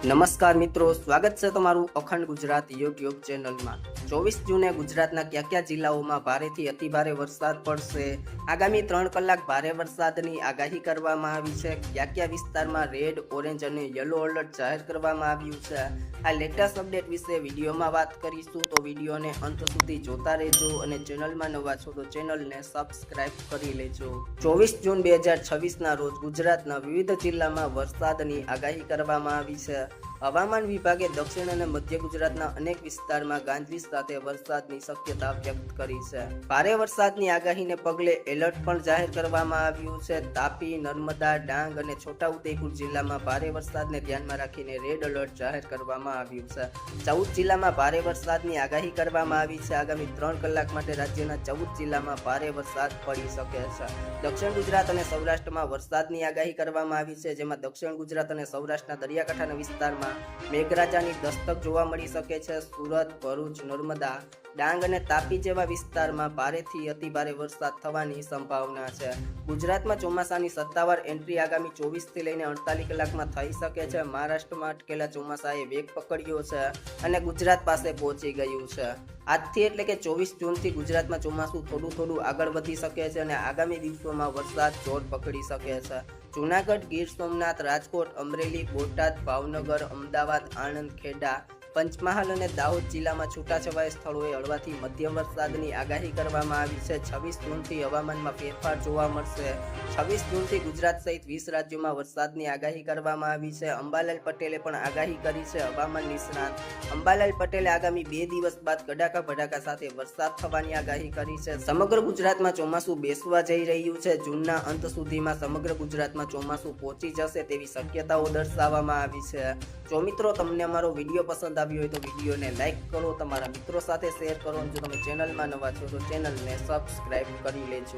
નમસ્કાર મિત્રો, સ્વાગત છે તમારું અખંડ ગુજરાત યુટ્યુબ ચેનલમાં। 24 જૂને ગુજરાતના કયા જિલ્લાઓમાં ભારેથી અતિભારે વરસાદ પડશે? આગામી 3 કલાક ભારે વરસાદની આગાહી કરવામાં આવી છે। કયા વિસ્તારમાં રેડ, ઓરેન્જ અને યલો એલર્ટ જાહેર કરવામાં આવ્યું છે? આ લેટેસ્ટ અપડેટ વિશે વિડીયોમાં વાત કરીશું, તો વિડીયોને અંત સુધી જોતા રહેજો અને ચેનલમાં નવા છો તો ચેનલને સબસ્ક્રાઇબ કરી લેજો। 24 જૂન 2026ના રોજ ગુજરાતના વિવિધ જિલ્લામાં વરસાદની આગાહી કરવામાં આવી છે। હવામાન વિભાગે દક્ષિણ અને મધ્ય ગુજરાતના અનેક વિસ્તારમાં ગાજવીજ સાથે વરસાદની શક્યતા વ્યક્ત કરી છે। ભારે વરસાદની આગાહીને પગલે એલર્ટ પણ જાહેર કરવામાં આવ્યું છે। તાપી, નર્મદા, ડાંગ અને છોટાઉદેપુર જિલ્લામાં ભારે વરસાદને ધ્યાનમાં રાખીને રેડ એલર્ટ જાહેર કરવામાં આવ્યું છે। 14 જિલ્લામાં ભારે વરસાદની આગાહી કરવામાં આવી છે। આગામી 3 કલાક માટે રાજ્યના 14 જિલ્લામાં ભારે વરસાદ પડી શકે છે। દક્ષિણ ગુજરાત અને સૌરાષ્ટ્રમાં વરસાદની આગાહી કરવામાં આવી છે, જેમાં દક્ષિણ ગુજરાત અને સૌરાષ્ટ્રના દરિયાકાંઠાના વિસ્તારમાં મેઘરાજાની દસ્તક જોવા મળી શકે છે। સુરત, ભરૂચ, નર્મદા, ડાંગ અને તાપી જેવા વિસ્તારમાં ભારેથી અતિભારે વરસાદ થવાની સંભાવના છે। ગુજરાતમાં ચોમાસાની સત્તાવાર એન્ટ્રી આગામી 24 થી લઈને 48 કલાકમાં થઈ શકે છે। મહારાષ્ટ્રમાં અટકેલા ચોમાસાએ વેગ પકડ્યો છે અને ગુજરાત પાસે પહોંચી ગયું છે। આજથી એટલે કે 24 જૂનથી ગુજરાતમાં ચોમાસું થોડું આગળ વધી શકે છે અને આગામી દિવસોમાં વરસાદ જોર પકડી શકે છે। જૂનાગઢ, ગીર સોમનાથ, રાજકોટ, અમરેલી, બોટાદ, ભાવનગર, અમદાવાદ, આણંદ, ખેડા, પંચમહાલ અને દાહોદ જિલ્લામાં છૂટાછવાયા સ્થળોએ હળવાથી મધ્યમ વરસાદની આગાહી કરવામાં આવી છે। 26 જૂનથી હવામાનમાં ફેરફાર જોવા મળશે। 26 જૂનથી ગુજરાત સહિત 20 રાજ્યોમાં વરસાદની આગાહી કરવામાં આવી છે। અંબાલાલ પટેલે પણ આગાહી કરી છે। હવામાન નિષ્ણાત અંબાલાલ પટેલે આગામી 2 દિવસ બાદ કડાકા ભડાકા સાથે વરસાદ થવાની આગાહી કરી છે। સમગ્ર ગુજરાતમાં ચોમાસું બેસવા જઈ રહ્યું છે। જૂનના અંત સુધીમાં સમગ્ર ગુજરાતમાં ચોમાસું પહોંચી જશે તેવી શક્યતાઓ દર્શાવવામાં આવી છે। જો મિત્રો તમને અમારો વિડીયો પસંદ આવ્યો હોય તો વિડીયોને લાઈક કરો, તમારા મિત્રો સાથે શેર કરો અને જો તમે ચેનલમાં નવા છો તો ચેનલને સબસ્ક્રાઇબ કરી લેજો।